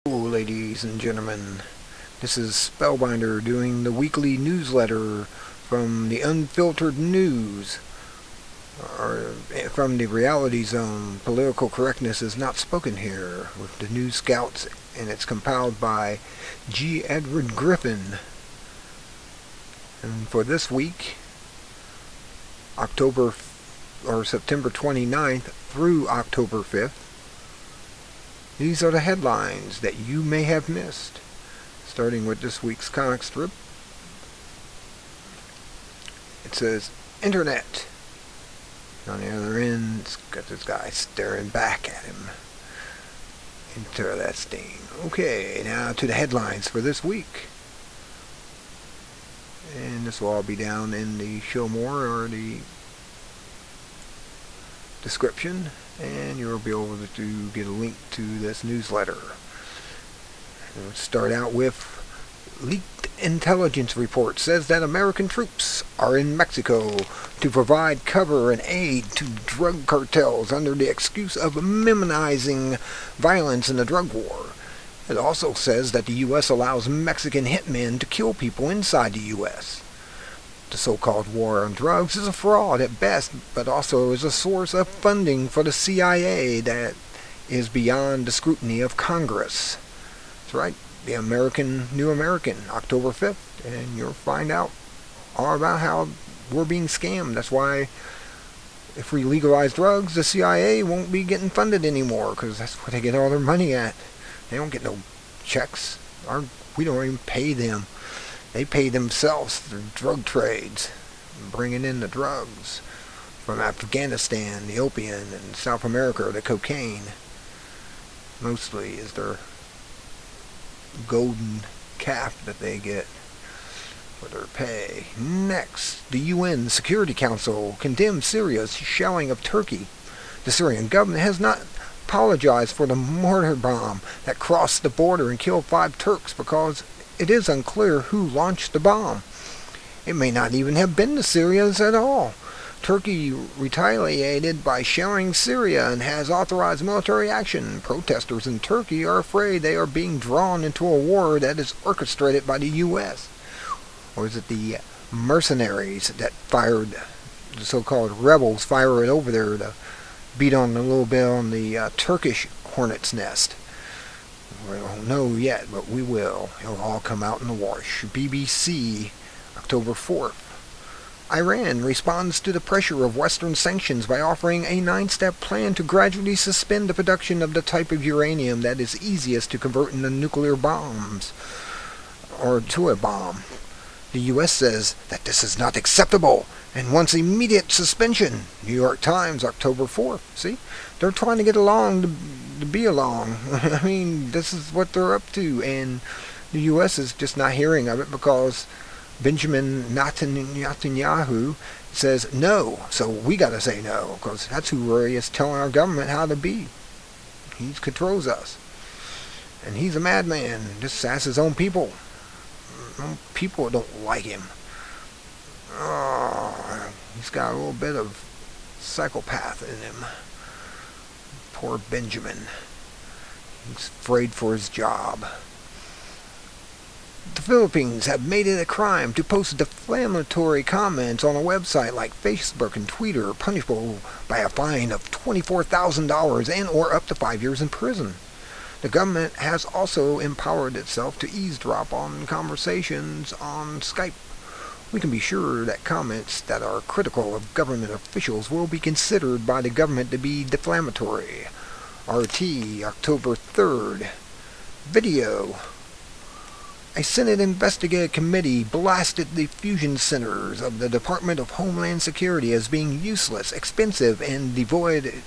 Hello, ladies and gentlemen. This is Spellbinder doing the weekly newsletter from the Unfiltered News, or from the Reality Zone. Political correctness is not spoken here, with the News Scouts, and it's compiled by G. Edward Griffin. And for this week, September 29th through October 5th, these are the headlines that you may have missed, starting with this week's comic strip. It says, Internet. On the other end, it's got this guy staring back at him. Interesting. Okay, now to the headlines for this week. And this will all be down in the show more, or the description, and you'll be able to get a link to this newsletter. We'll start out with leaked intelligence report says that American troops are in Mexico to provide cover and aid to drug cartels under the excuse of minimizing violence in the drug war. It also says that the U.S. allows Mexican hitmen to kill people inside the U.S. The so-called war on drugs is a fraud at best, but also is a source of funding for the CIA that is beyond the scrutiny of Congress. That's right, the New American, October 5th, and you'll find out all about how we're being scammed. That's why if we legalize drugs, the CIA won't be getting funded anymore, because that's where they get all their money at. They don't get no checks. We don't even pay them. They pay themselves through drug trades, bringing in the drugs from Afghanistan, the opium, and South America, the cocaine. Mostly is their golden calf that they get for their pay. Next, the UN Security Council condemns Syria's shelling of Turkey. The Syrian government has not apologized for the mortar bomb that crossed the border and killed 5 Turks because it is unclear who launched the bomb. It may not even have been the Syrians at all. Turkey retaliated by shelling Syria and has authorized military action. Protesters in Turkey are afraid they are being drawn into a war that is orchestrated by the U.S. Or is it the mercenaries that fired, the so-called rebels fire it over there to beat on a little bit on the Turkish hornet's nest? We don't know yet, but we will. It'll all come out in the wash. BBC, October 4th. Iran responds to the pressure of Western sanctions by offering a 9-step plan to gradually suspend the production of the type of uranium that is easiest to convert into nuclear bombs, or to a bomb. The U.S. says that this is not acceptable and wants immediate suspension. New York Times, October 4th. See? They're trying to get along to be along. I mean, this is what they're up to, and the U.S. is just not hearing of it because Benjamin Netanyahu says no, so we got to say no, because that's who really is telling our government how to be. He controls us, and he's a madman. Just sass his own people. People don't like him. Oh, he's got a little bit of psychopath in him. Poor Benjamin. He's afraid for his job. The Philippines have made it a crime to post defamatory comments on a website like Facebook and Twitter, punishable by a fine of $24,000 and or up to 5 years in prison. The government has also empowered itself to eavesdrop on conversations on Skype. We can be sure that comments that are critical of government officials will be considered by the government to be defamatory. RT, October 3rd. Video. A Senate investigative committee blasted the fusion centers of the Department of Homeland Security as being useless, expensive, and devoted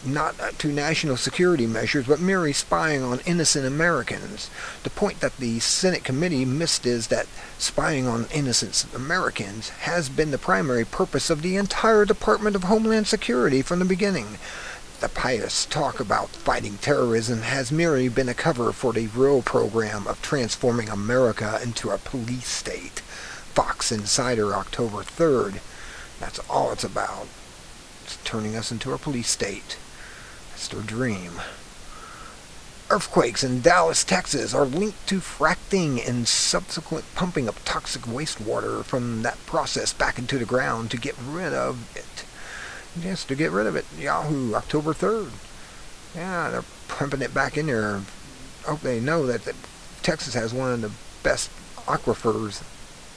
not to national security measures, but merely spying on innocent Americans. The point that the Senate committee missed is that spying on innocent Americans has been the primary purpose of the entire Department of Homeland Security from the beginning. The pious talk about fighting terrorism has merely been a cover for the real program of transforming America into a police state. Fox Insider, October 3rd. That's all it's about. It's turning us into a police state. It's their dream. Earthquakes in Dallas, Texas are linked to fracking and subsequent pumping of toxic wastewater from that process back into the ground to get rid of it. Yes, to get rid of it. Yahoo, October 3rd. Yeah, they're pumping it back in there. I hope they know that Texas has one of the best aquifers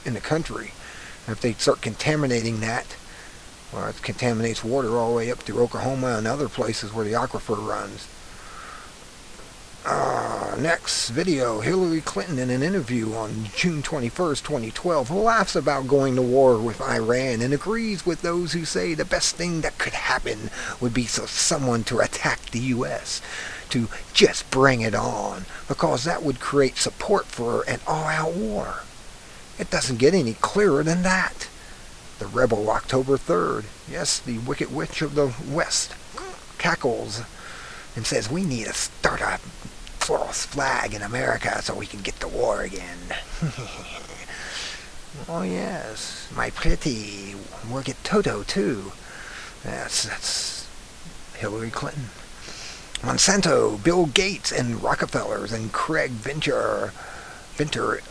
in the country. If they start contaminating that, well, it contaminates water all the way up through Oklahoma and other places where the aquifer runs. Next video, Hillary Clinton in an interview on June 21st, 2012 laughs about going to war with Iran and agrees with those who say the best thing that could happen would be for someone to attack the U.S. to just bring it on, because that would create support for an all-out war. It doesn't get any clearer than that. The rebel October 3rd, yes, the wicked witch of the West, cackles and says we need to start a false flag in America so we can get to war again. Oh yes, my pretty, we'll get Toto too. That's Hillary Clinton. Monsanto, Bill Gates, and Rockefellers and Craig Venter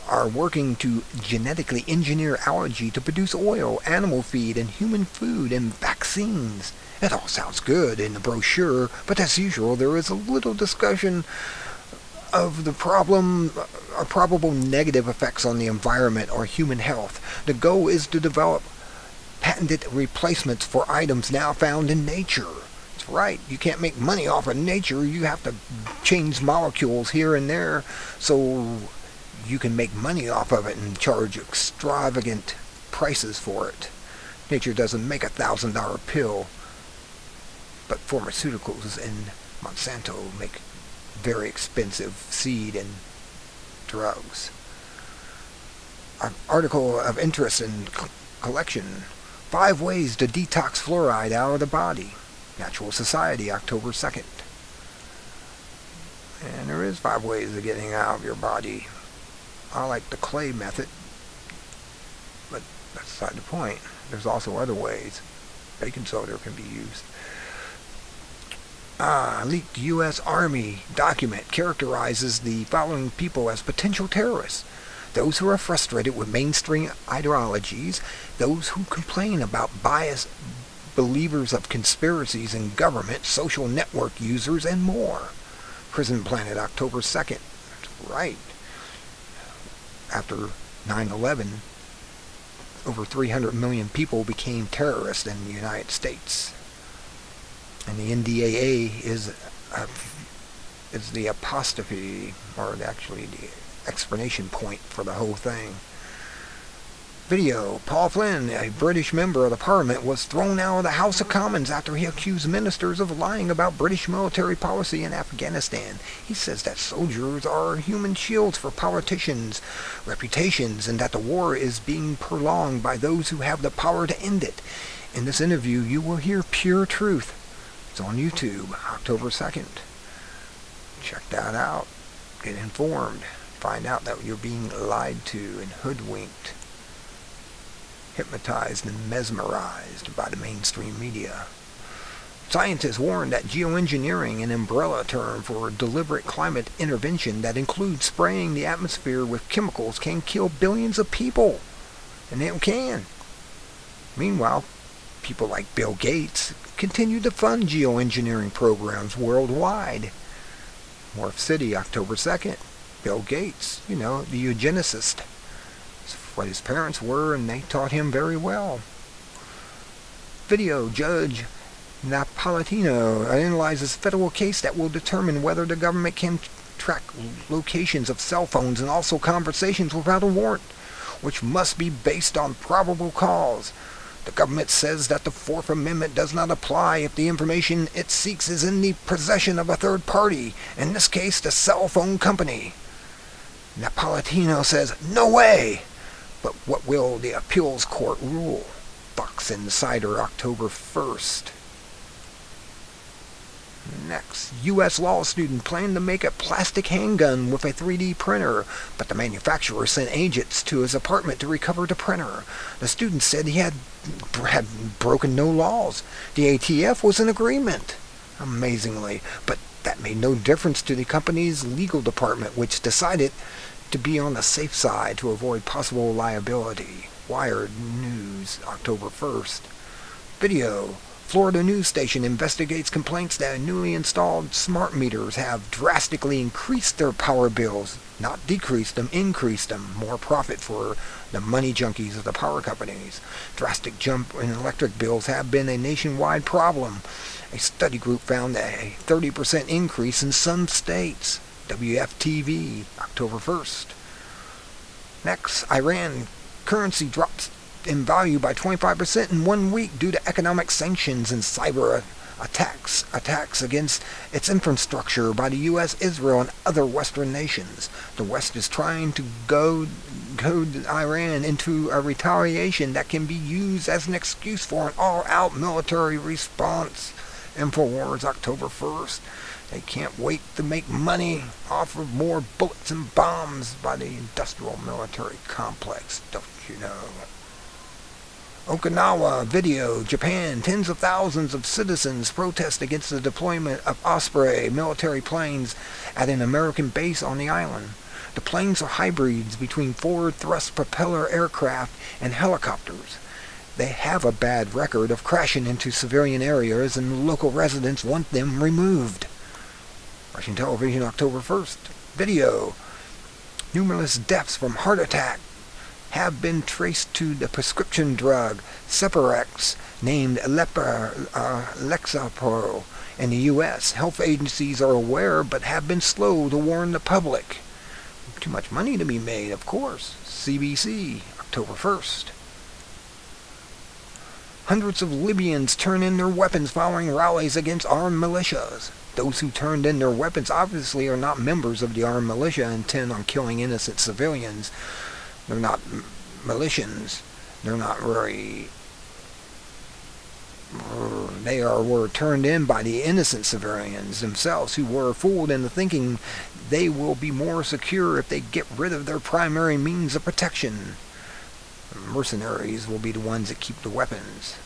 are working to genetically engineer algae to produce oil, animal feed, and human food and vaccines. It all sounds good in the brochure, but as usual there is a little discussion of the probable negative effects on the environment or human health. The goal is to develop patented replacements for items now found in nature. That's right, you can't make money off of nature. You have to change molecules here and there so you can make money off of it and charge extravagant prices for it. Nature doesn't make $1,000 pill, but pharmaceuticals and Monsanto make very expensive seed and drugs. An article of interest in collection: 5 ways to detox fluoride out of the body. Natural Society, October 2nd. And there is 5 ways of getting it out of your body. I like the clay method, but that's beside the point. There's also other ways. Baking soda can be used. Leaked U.S. Army document characterizes the following people as potential terrorists: those who are frustrated with mainstream ideologies, those who complain about bias, believers of conspiracies in government, social network users, and more. Prison Planet, October 2nd. That's right. After 9/11, over 300 million people became terrorists in the United States. And the NDAA is the apostrophe, or actually the explanation point for the whole thing. Video: Paul Flynn, a British member of the Parliament, was thrown out of the House of Commons after he accused ministers of lying about British military policy in Afghanistan. He says that soldiers are human shields for politicians' reputations and that the war is being prolonged by those who have the power to end it. In this interview, you will hear pure truth. It's on YouTube, October 2nd. Check that out. Get informed. Find out that you're being lied to and hoodwinked, hypnotized and mesmerized by the mainstream media. Scientists warn that geoengineering, an umbrella term for deliberate climate intervention that includes spraying the atmosphere with chemicals, can kill billions of people. And it can. Meanwhile, people like Bill Gates continue to fund geoengineering programs worldwide. Morph City, October 2nd. Bill Gates, the eugenicist. That's what his parents were, and they taught him very well. Video: Judge Napolitano analyzes federal case that will determine whether the government can track locations of cell phones and also conversations without a warrant, which must be based on probable cause. The government says that the Fourth Amendment does not apply if the information it seeks is in the possession of a third party, in this case the cell phone company. Napolitano says, no way! But what will the appeals court rule? Fox Insider, October 1st. Next, U.S. law student planned to make a plastic handgun with a 3D printer, but the manufacturer sent agents to his apartment to recover the printer. The student said he had broken no laws. The ATF was in agreement, amazingly, but That made no difference to the company's legal department, which decided to be on the safe side to avoid possible liability. Wired News, October 1st. Video. Florida news station investigates complaints that newly installed smart meters have drastically increased their power bills. Not decreased them, increased them. More profit for the money junkies of the power companies. Drastic jump in electric bills have been a nationwide problem. A study group found a 30% increase in some states. WFTV, October 1st. Next, Iran currency drops in value by 25% in 1 week due to economic sanctions and cyber attacks against its infrastructure by the U.S., Israel, and other Western nations. The West is trying to goad Iran into a retaliation that can be used as an excuse for an all-out military response. InfoWars, October 1st. They can't wait to make money off of more bullets and bombs by the industrial military complex, don't you know? Okinawa video. Japan. Tens of thousands of citizens protest against the deployment of Osprey military planes at an American base on the island. The planes are hybrids between forward thrust propeller aircraft and helicopters. They have a bad record of crashing into civilian areas, and local residents want them removed. Russian television, October 1st. Video. Numerous deaths from heart attack have been traced to the prescription drug Ceparex, named Lexapro, in the U.S. Health agencies are aware but have been slow to warn the public. Too much money to be made, of course. CBC, October 1st. Hundreds of Libyans turn in their weapons following rallies against armed militias. Those who turned in their weapons obviously are not members of the armed militia intent on killing innocent civilians. They're not militians. They're not really... They were turned in by the innocent civilians themselves, who were fooled into thinking they will be more secure if they get rid of their primary means of protection. Mercenaries will be the ones that keep the weapons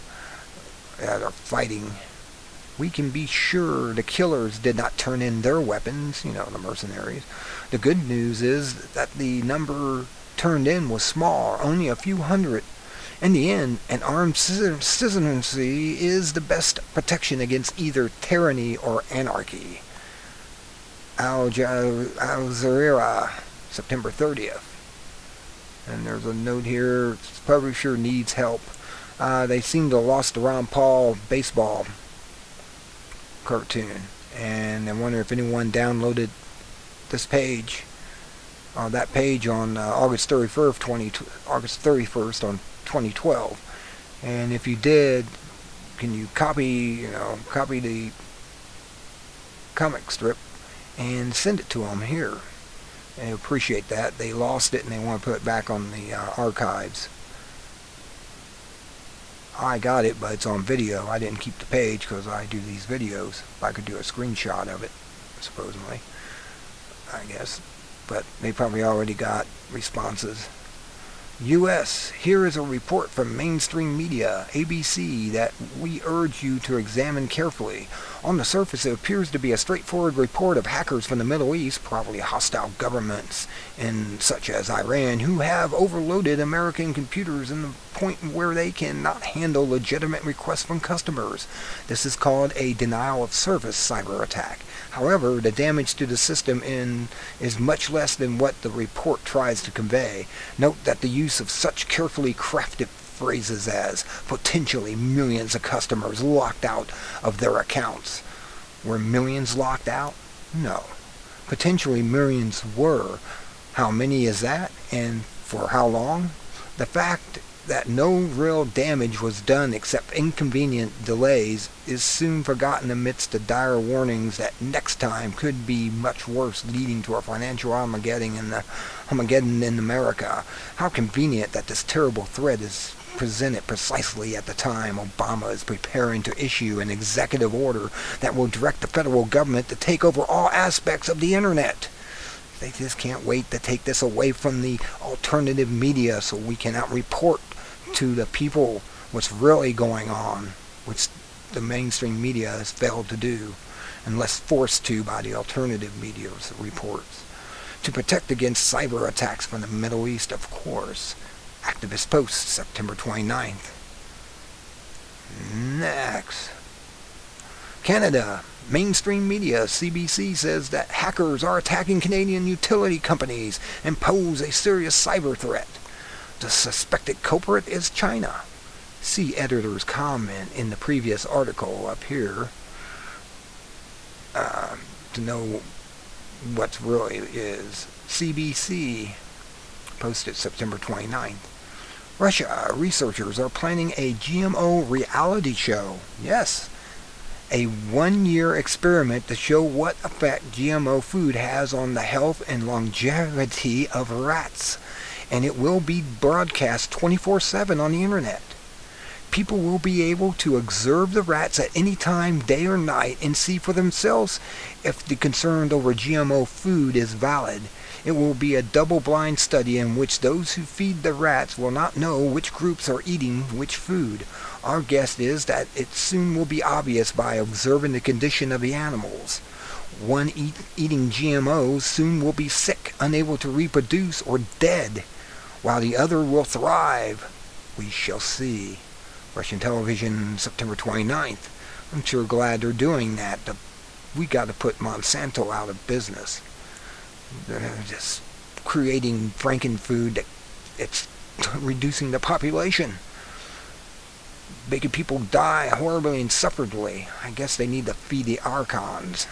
that are fighting. We can be sure the killers did not turn in their weapons, the mercenaries. The good news is that the number turned in was small, only a few hundred. In the end, an armed citizenry is the best protection against either tyranny or anarchy. Al Jazeera, September 30th. And there's a note here, publisher needs help. They seem to have lost the Ron Paul baseball cartoon. And I wonder if anyone downloaded this page. That page on August 31st on 2012. And if you did, can you copy the comic strip and send it to them here? I appreciate that. They lost it and they want to put it back on the archives. I got it, but it's on video. I didn't keep the page because I do these videos. I could do a screenshot of it, supposedly, I guess. But they probably already got responses. U.S. Here is a report from mainstream media, ABC, that we urge you to examine carefully. On the surface, it appears to be a straightforward report of hackers from the Middle East, probably hostile governments, such as Iran, who have overloaded American computers in the point where they cannot handle legitimate requests from customers. This is called a denial of service cyber attack. However, the damage to the system is much less than what the report tries to convey. Note that the use of such carefully crafted phrases as potentially millions of customers locked out of their accounts. Were millions locked out? No. Potentially millions were. How many is that, and for how long? The fact that no real damage was done except inconvenient delays is soon forgotten amidst the dire warnings that next time could be much worse, leading to a financial Armageddon in America. How convenient that this terrible threat is presented precisely at the time Obama is preparing to issue an executive order that will direct the federal government to take over all aspects of the internet. They just can't wait to take this away from the alternative media so we cannot report to the people what's really going on, which the mainstream media has failed to do. unless forced to by the alternative media reports. To protect against cyber attacks from the Middle East, of course. Activist post, September 29th. Next. Canada. Mainstream media, CBC, says that hackers are attacking Canadian utility companies and pose a serious cyber threat. The suspected culprit is China. See editor's comment in the previous article up here to know what really is. CBC posted September 29th. Russia researchers are planning a GMO reality show. Yes, a one-year experiment to show what effect GMO food has on the health and longevity of rats. And it will be broadcast 24/7 on the internet. People will be able to observe the rats at any time, day or night, and see for themselves if the concern over GMO food is valid. It will be a double-blind study in which those who feed the rats will not know which groups are eating which food. Our guess is that it soon will be obvious by observing the condition of the animals. One eating GMOs soon will be sick, unable to reproduce, or dead, while the other will thrive. We shall see. Russian television, September 29th. I'm sure glad they're doing that. We got to put Monsanto out of business. They're just creating frankenfood that it's reducing the population, making people die horribly and insufferably. I guess they need to feed the archons.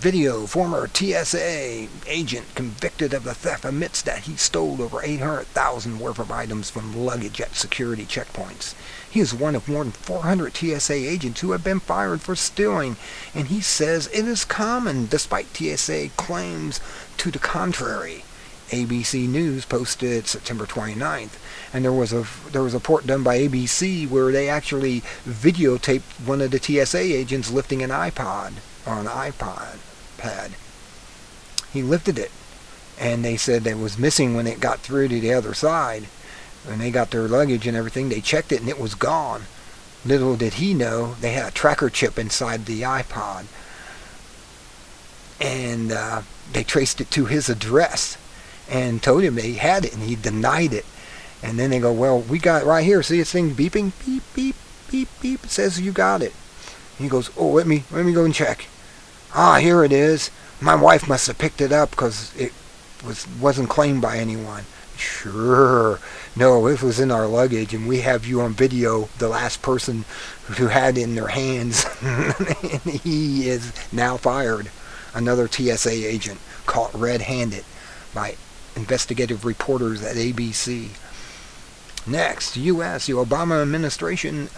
Video, former TSA agent convicted of the theft admits that he stole over $800,000 worth of items from luggage at security checkpoints. He is one of more than 400 TSA agents who have been fired for stealing, and he says it is common despite TSA claims to the contrary. ABC News posted September 29th, and there was a report done by ABC where they actually videotaped one of the TSA agents lifting an iPod or an iPad. He lifted it, and they said it was missing when it got through to the other side. When they got their luggage and everything, they checked it and it was gone. Little did he know they had a tracker chip inside the iPod, and they traced it to his address and told him they had it, and he denied it. And then they go, well, we got it right here. See this thing beeping? Beep, beep, beep, beep. It says you got it. And he goes, oh, let me go and check. Ah, here it is. My wife must have picked it up because it wasn't claimed by anyone. Sure. No, it was in our luggage, and we have you on video, the last person who had it in their hands. And he is now fired. Another TSA agent caught red-handed by investigative reporters at ABC. Next, U.S. The Obama administration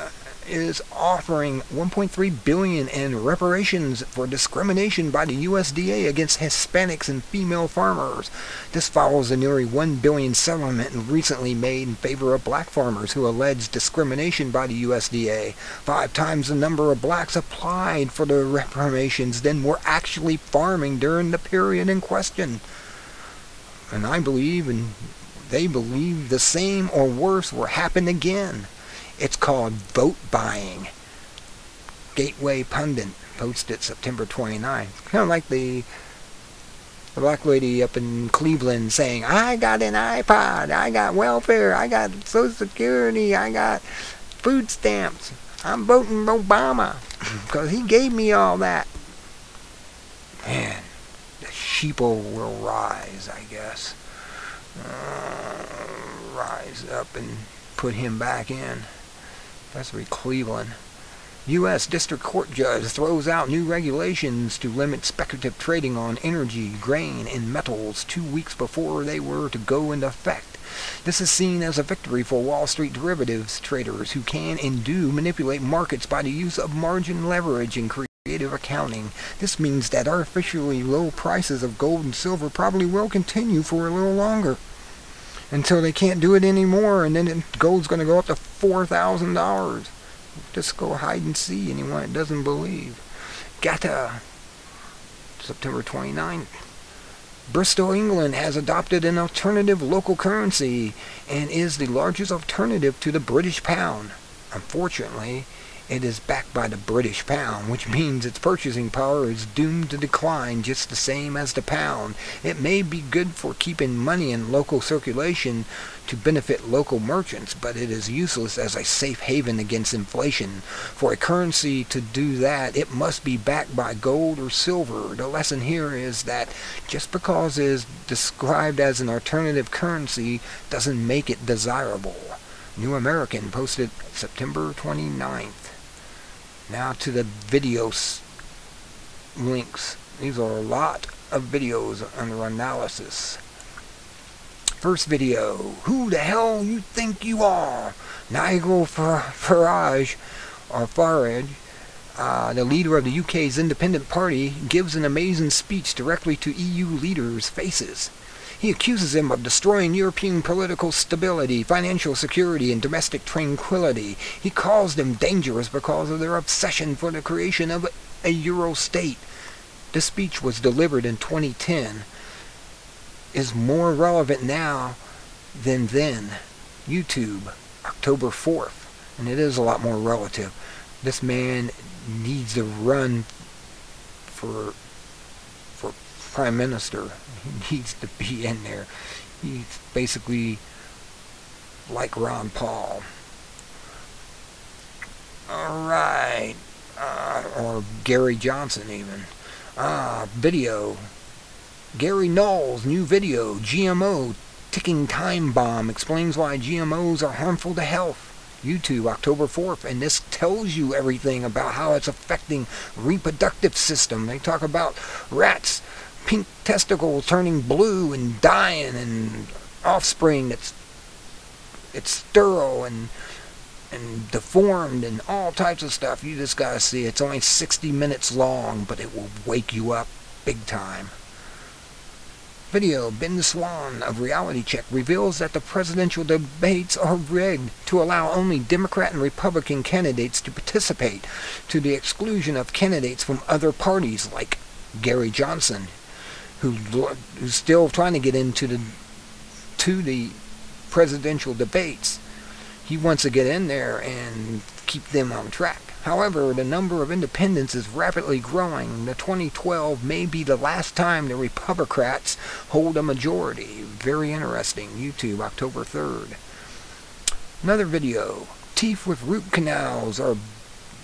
is offering $1.3 billion in reparations for discrimination by the USDA against Hispanics and female farmers. This follows a nearly $1 billion settlement recently made in favor of black farmers who alleged discrimination by the USDA. 5 times the number of blacks applied for the reparations than were actually farming during the period in question. And I believe, and they believe, the same or worse will happen again. It's called vote buying. Gateway Pundit posted September 29th. Kind of like the black lady up in Cleveland saying, I got an iPod, I got welfare, I got Social Security, I got food stamps. I'm voting Obama because he gave me all that. Man, the sheeple will rise, I guess. Rise up and put him back in. Especially Cleveland. U.S. District Court judge throws out new regulations to limit speculative trading on energy, grain, and metals 2 weeks before they were to go into effect. This is seen as a victory for Wall Street derivatives traders who can and do manipulate markets by the use of margin leverage and creative accounting. This means that artificially low prices of gold and silver probably will continue for a little longer, until they can't do it anymore, and then gold's going to go up to $4,000. Just go hide and see anyone that doesn't believe. Gata, September 29th. Bristol, England has adopted an alternative local currency and is the largest alternative to the British pound. Unfortunately, It is backed by the British pound, which means its purchasing power is doomed to decline just the same as the pound. It may be good for keeping money in local circulation to benefit local merchants, but it is useless as a safe haven against inflation. For a currency to do that, it must be backed by gold or silver. The lesson here is that just because it is described as an alternative currency doesn't make it desirable. New American posted September 29th. Now to the video links. These are a lot of videos under analysis. First video, who the hell you think you are? Nigel Farage, the leader of the UK's Independent Party, gives an amazing speech directly to EU leaders' faces. He accuses them of destroying European political stability, financial security, and domestic tranquility. He calls them dangerous because of their obsession for the creation of a Euro state. This speech was delivered in 2010. Is more relevant now than then. YouTube, October 4th. And it is a lot more relative. This man needs to run for Prime Minister. He needs to be in there. He's basically like Ron Paul. Alright. Or Gary Johnson even. Video. Gary Knowles' new video, GMO, Ticking Time Bomb, explains why GMOs are harmful to health. YouTube, October 4th, and this tells you everything about how it's affecting reproductive system. They talk about rats, pink testicles turning blue and dying, and offspring that's sterile and deformed and all types of stuff. You just gotta see. It's only 60 minutes long, but it will wake you up big time. Video, Ben Swan of Reality Check reveals that the presidential debates are rigged to allow only Democrat and Republican candidates to participate, to the exclusion of candidates from other parties like Gary Johnson, who's still trying to get into the presidential debates. He wants to get in there and keep them on track. However, the number of independents is rapidly growing. The 2012 may be the last time the Republicans hold a majority. Very interesting. YouTube, October 3rd. Another video. Teeth with root canals are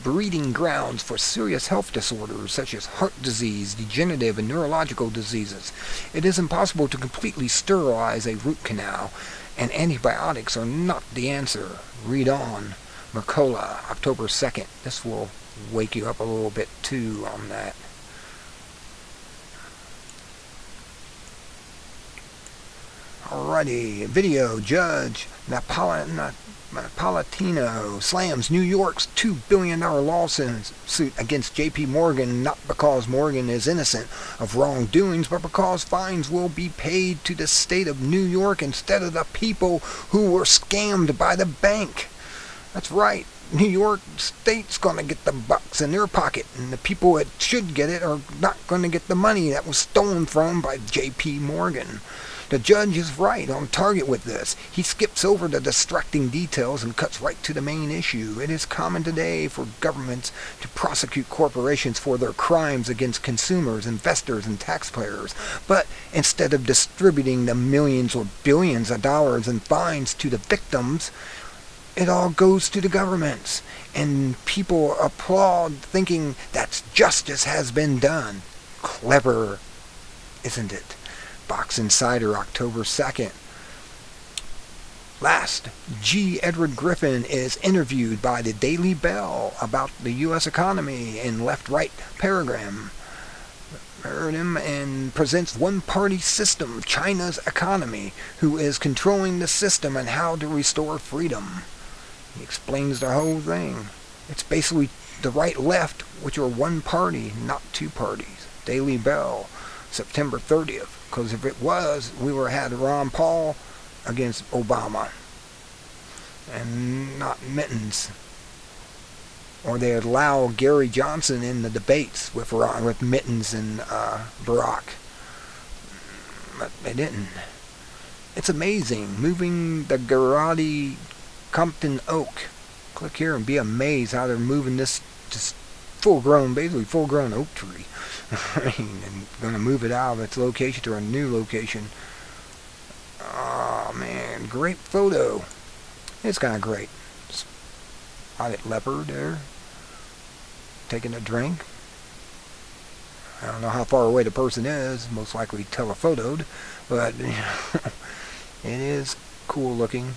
breeding grounds for serious health disorders such as heart disease, degenerative and neurological diseases. It is impossible to completely sterilize a root canal, and antibiotics are not the answer. Read on. Mercola, October 2nd. This will wake you up a little bit too on that. Alrighty, video. Judge Napolitano slams New York's $2 billion lawsuit against J.P. Morgan, not because Morgan is innocent of wrongdoings, but because fines will be paid to the state of New York instead of the people who were scammed by the bank. That's right. New York State's going to get the bucks in their pocket, and the people that should get it are not going to get the money that was stolen from by J.P. Morgan. The judge is right on target with this. He skips over the distracting details and cuts right to the main issue. It is common today for governments to prosecute corporations for their crimes against consumers, investors, and taxpayers. But instead of distributing the millions or billions of dollars in fines to the victims, it all goes to the governments, and people applaud thinking that justice has been done. Clever, isn't it? Box Insider, October 2nd. Last, G. Edward Griffin is interviewed by the Daily Bell about the U.S. economy in left-right paragraph. And presents one-party system, China's economy, who is controlling the system and how to restore freedom. He explains the whole thing. It's basically the right-left, which are one party, not two parties. Daily Bell, September 30th. Because if it was, we would have had Ron Paul against Obama. And not Mittens. Or they'd allow Gary Johnson in the debates with Mittens and Barack. But they didn't. It's amazing. Moving the Garati Compton Oak Click here and be amazed how they're moving this just basically full-grown oak tree. And going to move it out of its location to a new location. Oh man, great photo. It's kind of great. Spotted leopard there, taking a drink. I don't know how far away the person is, most likely telephotoed, but it is cool looking.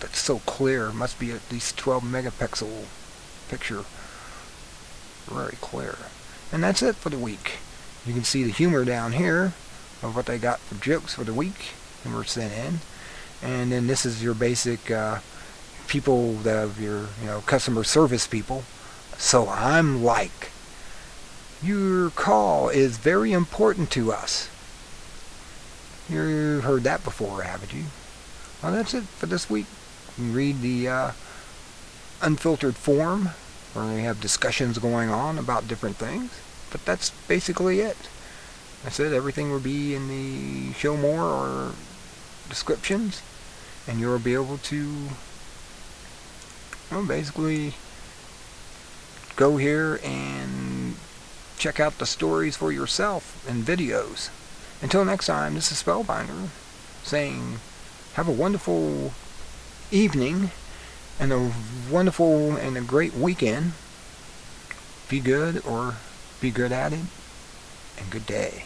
That's so clear. Must be at least 12 megapixel picture. Very clear. And that's it for the week. You can see the humor down here of what they got for jokes for the week. Humor sent in. And then this is your basic people that have your customer service people. So I'm like, your call is very important to us. You heard that before, haven't you? Well, that's it for this week. You can read the unfiltered forum where they have discussions going on about different things. But that's basically it. I said everything will be in the show more or descriptions, and you'll be able to basically go here and check out the stories for yourself and videos. Until next time, this is Spellbinder saying have a wonderful evening and a wonderful and a great weekend. Be good or be good at it, and good day.